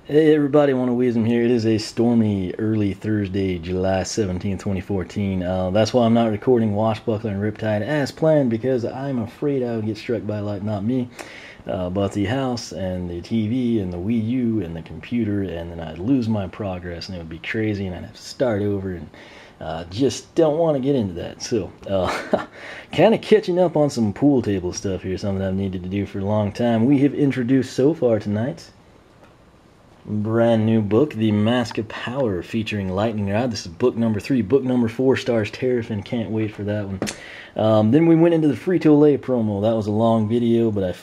Hey everybody, Wisdom here. It is a stormy early Thursday, July 17th, 2014. That's why I'm not recording Washbuckler and Riptide as planned, because I'm afraid I would get struck by light, not me, but the house and the TV and the Wii U and the computer, and then I'd lose my progress and it would be crazy and I'd have to start over, and just don't want to get into that. So, kind of catching up on some pool table stuff here, something I've needed to do for a long time. We have introduced so far tonight brand new book, The Mask of Power, featuring Lightning Rod. This is book number 3. Book number 4 stars Terrafin. Can't wait for that one. Then we went into the Frito-Lay promo. That was a long video, but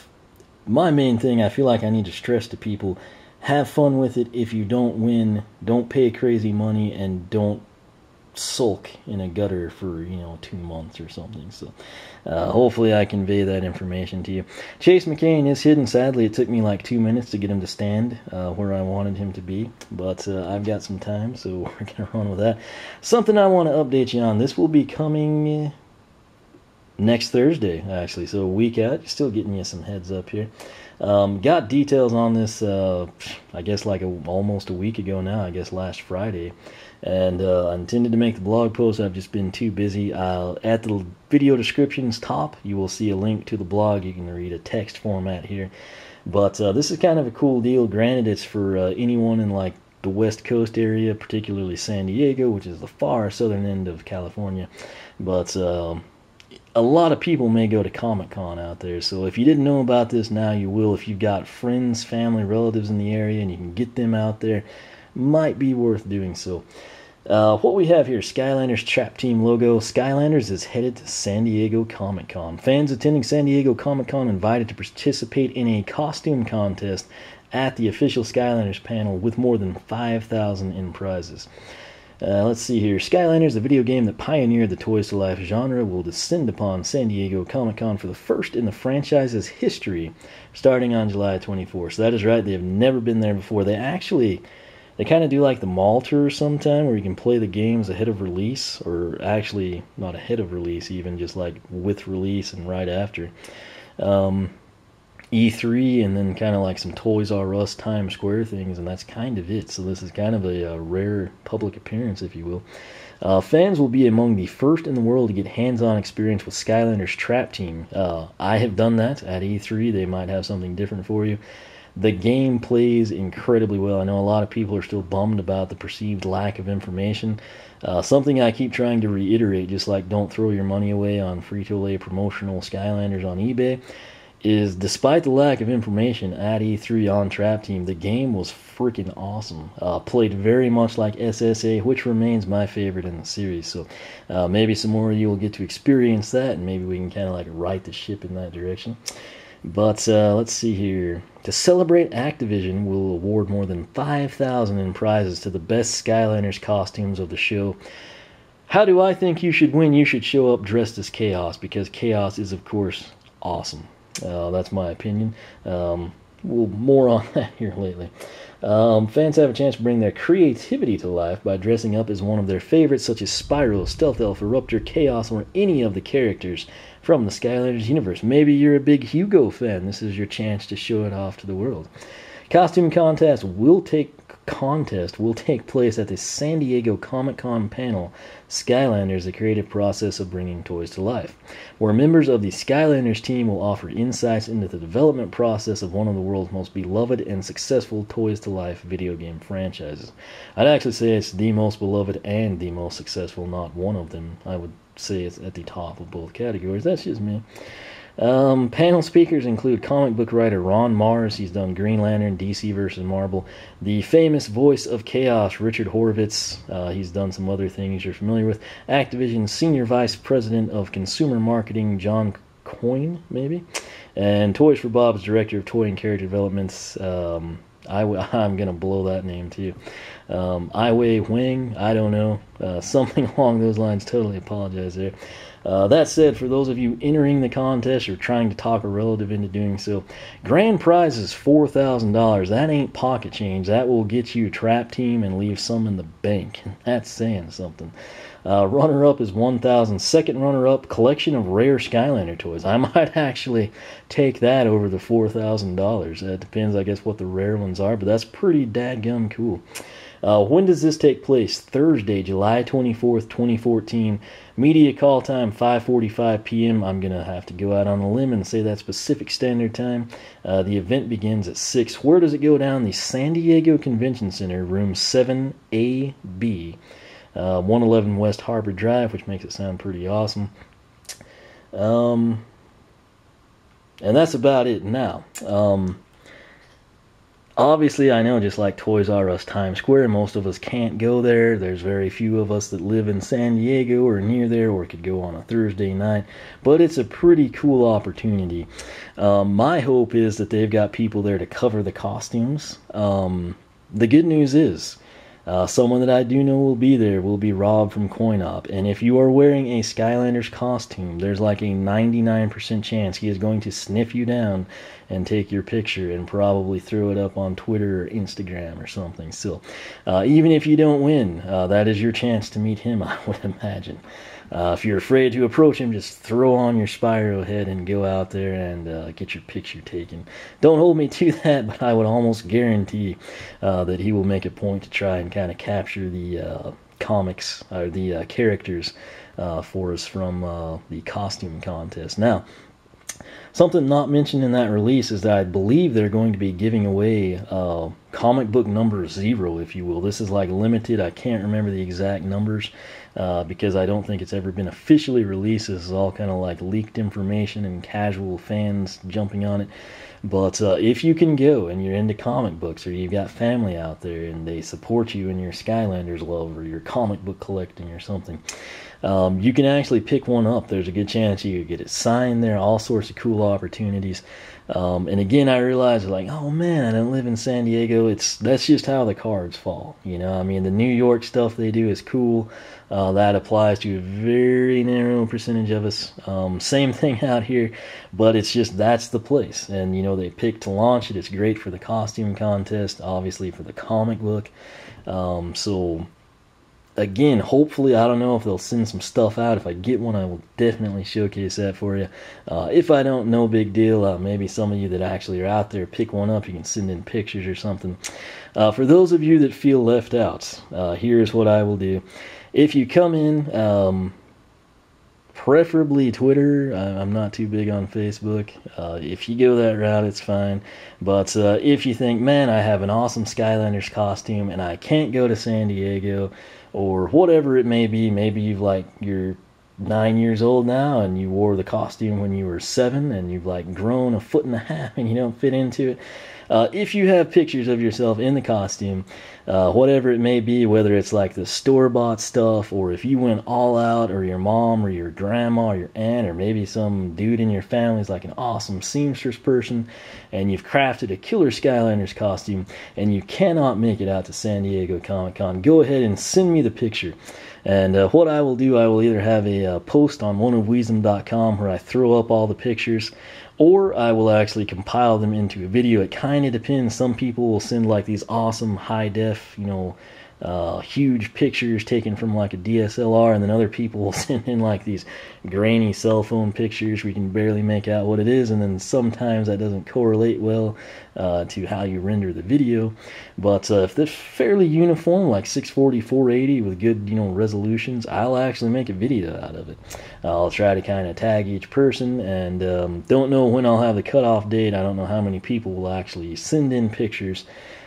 my main thing, I feel like I need to stress to people, have fun with it. If you don't win, don't pay crazy money, and don't sulk in a gutter for 2 months or something. So hopefully I convey that information to you. Chase McCain is hidden. Sadly, it took me like 2 minutes to get him to stand where I wanted him to be, but I've got some time, so we're gonna run with that. Something I want to update you on, this will be coming next Thursday, actually, so a week out. Still getting you some heads up here. Got details on this I guess like almost a week ago now, I guess last Friday, and I intended to make the blog post. I've just been too busy. At the video descriptions top, you will see a link to the blog. You can read a text format here, but this is kind of a cool deal. Granted, it's for anyone in like the West Coast area, particularly San Diego, which is the far southern end of California, but a lot of people may go to Comic-Con out there, so if you didn't know about this, now you will. If you've got friends, family, relatives in the area, and you can get them out there, might be worth doing so. What we have here, Skylanders Trap Team logo. Skylanders is headed to San Diego Comic-Con. Fans attending San Diego Comic-Con invited to participate in a costume contest at the official Skylanders panel with more than 5,000 in prizes. Let's see here. Skylanders, the video game that pioneered the Toys to Life genre, will descend upon San Diego Comic-Con for the first in the franchise's history, starting on July 24th. So that is right, they have never been there before. They kind of do like the mall tour sometime, where you can play the games ahead of release, or actually not ahead of release even, just like with release and right after. E3, and then kind of like some Toys R Us Times Square things, and that's kind of it. So this is kind of a rare public appearance, if you will. Fans will be among the first in the world to get hands-on experience with Skylanders Trap Team. I have done that at E3. They might have something different for you. The game plays incredibly well. I know a lot of people are still bummed about the perceived lack of information. Something I keep trying to reiterate, just like don't throw your money away on Frito-Lay promotional Skylanders on eBay, is despite the lack of information at E3 on Trap Team, the game was freaking awesome. Played very much like SSA, which remains my favorite in the series. So maybe some more of you will get to experience that, and maybe we can kind of like right the ship in that direction. But let's see here. To celebrate, Activision will award more than 5,000 in prizes to the best Skylanders costumes of the show. How do I think you should win? You should show up dressed as Chaos, because Chaos is, of course, awesome. That's my opinion. More on that here lately. Fans have a chance to bring their creativity to life by dressing up as one of their favorites, such as Spyro, Stealth Elf, Eruptor, Chaos, or any of the characters from the Skylanders universe. Maybe you're a big Hugo fan. This is your chance to show it off to the world. Costume contest will take place at the San Diego Comic-Con panel, Skylanders, the creative process of bringing toys to life, where members of the Skylanders team will offer insights into the development process of one of the world's most beloved and successful Toys to Life video game franchises. I'd actually say it's the most beloved and the most successful, not one of them. I would say it's at the top of both categories. That's just me. Panel speakers include comic book writer Ron Mars. He's done Green Lantern, DC vs. Marvel. The famous voice of Chaos, Richard Horvitz. He's done some other things you're familiar with. Activision's Senior Vice President of Consumer Marketing, John Coyne, maybe. And Toys for Bob's Director of Toy and Character Developments. I'm going to blow that name too. Ai Wei Wang, I don't know. Something along those lines. Totally apologize there. That said, for those of you entering the contest or trying to talk a relative into doing so, grand prize is $4,000. That ain't pocket change. That will get you a trap team and leave some in the bank. That's saying something. Runner-up is $1,000. Second runner-up, collection of rare Skylander toys. I might actually take that over the $4,000. That depends, I guess, what the rare ones are, but that's pretty dadgum cool. When does this take place? Thursday, July 24th, 2014. Media call time, 5:45 p.m. I'm going to have to go out on a limb and say that's Pacific Standard Time. The event begins at 6. Where does it go down? The San Diego Convention Center, room 7AB, 111 West Harbor Drive, which makes it sound pretty awesome. And that's about it now. Obviously, I know, just like Toys R Us Times Square, most of us can't go there. There's very few of us that live in San Diego or near there, or could go on a Thursday night. But it's a pretty cool opportunity. My hope is that they've got people there to cover the costumes. The good news is, someone that I do know will be there will be Rob from CoinOp. And if you are wearing a Skylanders costume, there's like a 99% chance he is going to sniff you down and take your picture and probably throw it up on Twitter or Instagram or something. So even if you don't win, that is your chance to meet him, I would imagine. If you're afraid to approach him, just throw on your Spyro head and go out there and get your picture taken. Don't hold me to that, but I would almost guarantee that he will make a point to try and kind of capture the comics, or the characters for us from the costume contest. Now, something not mentioned in that release is that I believe they're going to be giving away comic book number 0, if you will. This is like limited. I can't remember the exact numbers because I don't think it's ever been officially released. This is all kind of like leaked information and casual fans jumping on it. But if you can go and you're into comic books, or you've got family out there and they support you in your Skylanders love or your comic book collecting or something, you can actually pick one up. There's a good chance you could get it signed there, all sorts of cool opportunities. And again, I realize, like, oh man, I don't live in San Diego. That's just how the cards fall. You know, I mean, the New York stuff they do is cool. That applies to a very narrow percentage of us. Same thing out here, but it's just, that's the place. And, you know, they picked to launch it. It's great for the costume contest, obviously for the comic book. So again, hopefully, I don't know if they'll send some stuff out. If I get one, I will definitely showcase that for you. If I don't, no big deal. Maybe some of you that actually are out there, pick one up. You can send in pictures or something. For those of you that feel left out, here's what I will do. If you come in, preferably Twitter. I'm not too big on Facebook. If you go that route, it's fine. But if you think, man, I have an awesome Skylanders costume and I can't go to San Diego, or whatever it may be, maybe you're 9 years old now and you wore the costume when you were 7 and you've like grown 1.5 feet and you don't fit into it. If you have pictures of yourself in the costume, whatever it may be, whether it's like the store-bought stuff, or if you went all out, or your mom or your grandma or your aunt, or maybe some dude in your family is like an awesome seamstress person, and you've crafted a killer Skylanders costume, and you cannot make it out to San Diego Comic-Con, go ahead and send me the picture. And what I will do, I will either have a post on oneofwisdom.com where I throw up all the pictures, or I will actually compile them into a video. It kind of depends. Some people will send like these awesome high-def, you know, huge pictures taken from like a DSLR, and then other people will send in like these grainy cell phone pictures where you can barely make out what it is, and then sometimes that doesn't correlate well to how you render the video. But if they're fairly uniform, like 640, 480 with good, you know, resolutions, I'll actually make a video out of it. I'll try to kind of tag each person, and don't know when I'll have the cutoff date. I don't know how many people will actually send in pictures.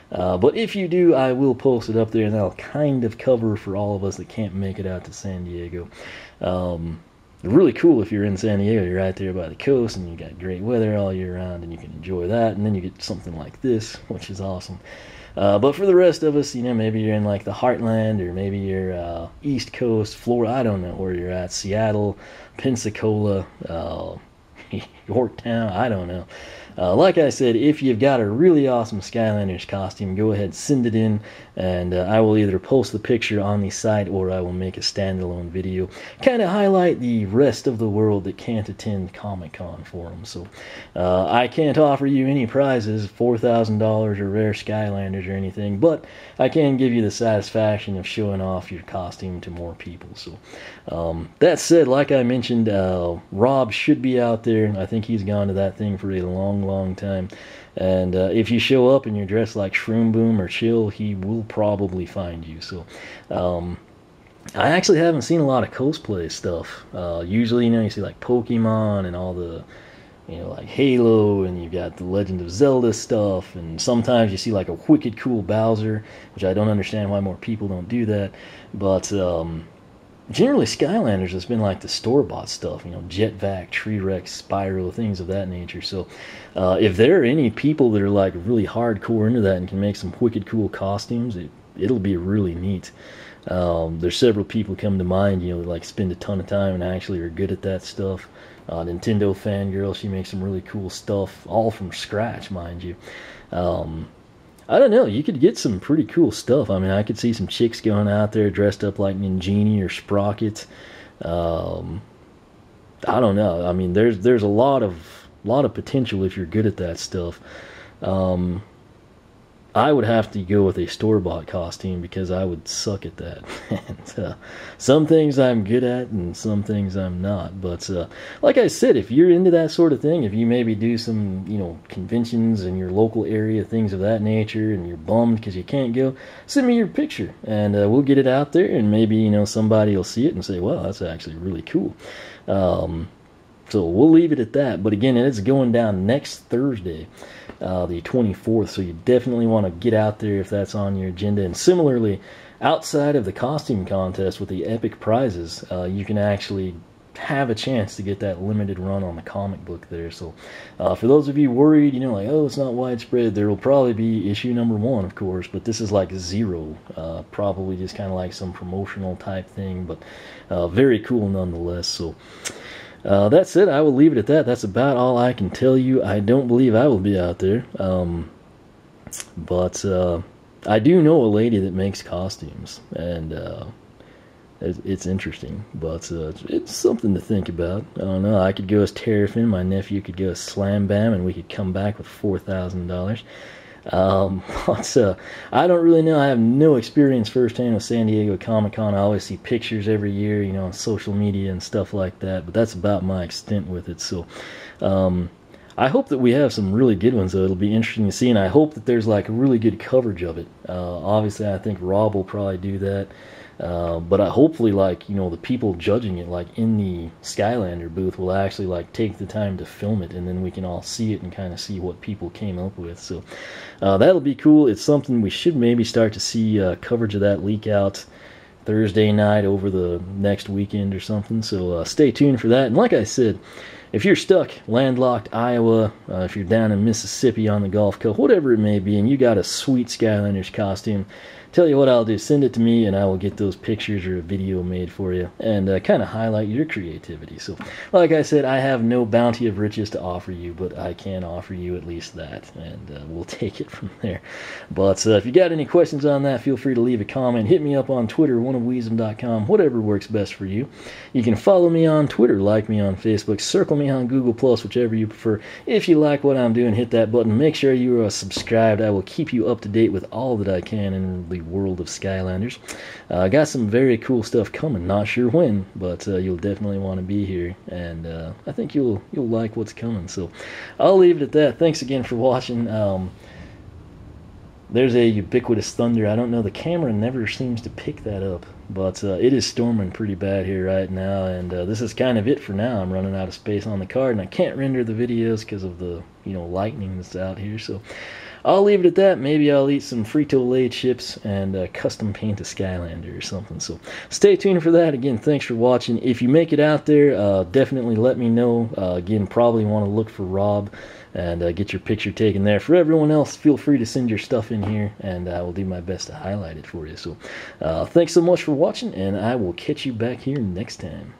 But if you do, I will post it up there, and that'll kind of cover for all of us that can't make it out to San Diego. Really cool if you're in San Diego. You're right there by the coast, and you got great weather all year round, and you can enjoy that. And then you get something like this, which is awesome. But for the rest of us, you know, maybe you're in like the Heartland, or maybe you're East Coast, Florida. I don't know where you're at. Seattle, Pensacola. Yorktown, I don't know. Like I said, if you've got a really awesome Skylanders costume, go ahead, send it in, and I will either post the picture on the site or I will make a standalone video. Kind of highlight the rest of the world that can't attend Comic-Con for them. So I can't offer you any prizes, $4,000 or rare Skylanders or anything, but I can give you the satisfaction of showing off your costume to more people. So that said, like I mentioned, Rob should be out there. I think he's gone to that thing for a long time, and if you show up and you're dressed like Shroom Boom or Chill, he will probably find you. So I actually haven't seen a lot of cosplay stuff. Usually, you know, you see like Pokemon and all the, you know, like Halo, and you've got the Legend of Zelda stuff, and sometimes you see like a wicked cool Bowser, which I don't understand why more people don't do that. But generally, Skylanders has been like the store-bought stuff, you know, Jetvac, Tree Rex, Spyro, things of that nature. So if there are any people that are like really hardcore into that and can make some wicked cool costumes, it'll be really neat. There's several people come to mind, you know, that like spend a ton of time and actually are good at that stuff. Nintendo Fangirl, she makes some really cool stuff, all from scratch, mind you. I don't know, you could get some pretty cool stuff. I mean, I could see some chicks going out there dressed up like Ninjini or Sprocket. I don't know. I mean, there's a lot of potential if you're good at that stuff. I would have to go with a store-bought costume because I would suck at that. And some things I'm good at and some things I'm not. But like I said, if you're into that sort of thing, if you maybe do some, you know, conventions in your local area, things of that nature, and you're bummed because you can't go, send me your picture and we'll get it out there, and maybe, you know, somebody will see it and say, well, that's actually really cool. So we'll leave it at that. But again, it's going down next Thursday, the 24th, so you definitely want to get out there if that's on your agenda. And similarly, outside of the costume contest with the epic prizes, you can actually have a chance to get that limited run on the comic book there. So for those of you worried, you know, like, oh, it's not widespread, there will probably be issue number 1, of course, but this is like 0, probably just kind of like some promotional type thing, but very cool nonetheless. So that's it. I will leave it at that. That's about all I can tell you. I don't believe I will be out there. But I do know a lady that makes costumes, and it's interesting. But it's something to think about. I don't know. I could go as Terrafin. My nephew could go as Slam Bam, and we could come back with $4,000. But I don't really know. I have no experience firsthand with San Diego Comic-Con. I always see pictures every year, you know, on social media and stuff like that, but that's about my extent with it. So I hope that we have some really good ones, though. It'll be interesting to see, and I hope that there's like really good coverage of it. Obviously, I think Rob will probably do that. But hopefully, like, you know, the people judging it, like in the Skylander booth, will actually like take the time to film it, and then we can all see it and kind of see what people came up with. So that'll be cool. It's something we should maybe start to see coverage of that leak out Thursday night over the next weekend or something. So stay tuned for that. And like I said, if you're stuck landlocked Iowa, if you're down in Mississippi on the Gulf Coast, whatever it may be, and you got a sweet Skylanders costume, tell you what I'll do, send it to me and I will get those pictures or a video made for you and kind of highlight your creativity. So like I said, I have no bounty of riches to offer you, but I can offer you at least that, and we'll take it from there. But if you got any questions on that, feel free to leave a comment. Hit me up on Twitter, oneofweezem.com, whatever works best for you. You can follow me on Twitter, like me on Facebook, circle me on Google+, whichever you prefer. If you like what I'm doing, hit that button. Make sure you are subscribed. I will keep you up to date with all that I can in the world of Skylanders. I got some very cool stuff coming. Not sure when, but you'll definitely want to be here, and I think you'll like what's coming. So I'll leave it at that. Thanks again for watching. There's a ubiquitous thunder. I don't know, the camera never seems to pick that up, but it is storming pretty bad here right now, and this is kind of it for now. I'm running out of space on the card, and I can't render the videos because of the, you know, lightning that's out here. So I'll leave it at that. Maybe I'll eat some Frito-Lay chips and custom paint a Skylander or something. So stay tuned for that. Again, thanks for watching. If you make it out there, definitely let me know. Again, probably want to look for Rob and get your picture taken there. For everyone else, feel free to send your stuff in here, and I will do my best to highlight it for you. So thanks so much for watching, and I will catch you back here next time.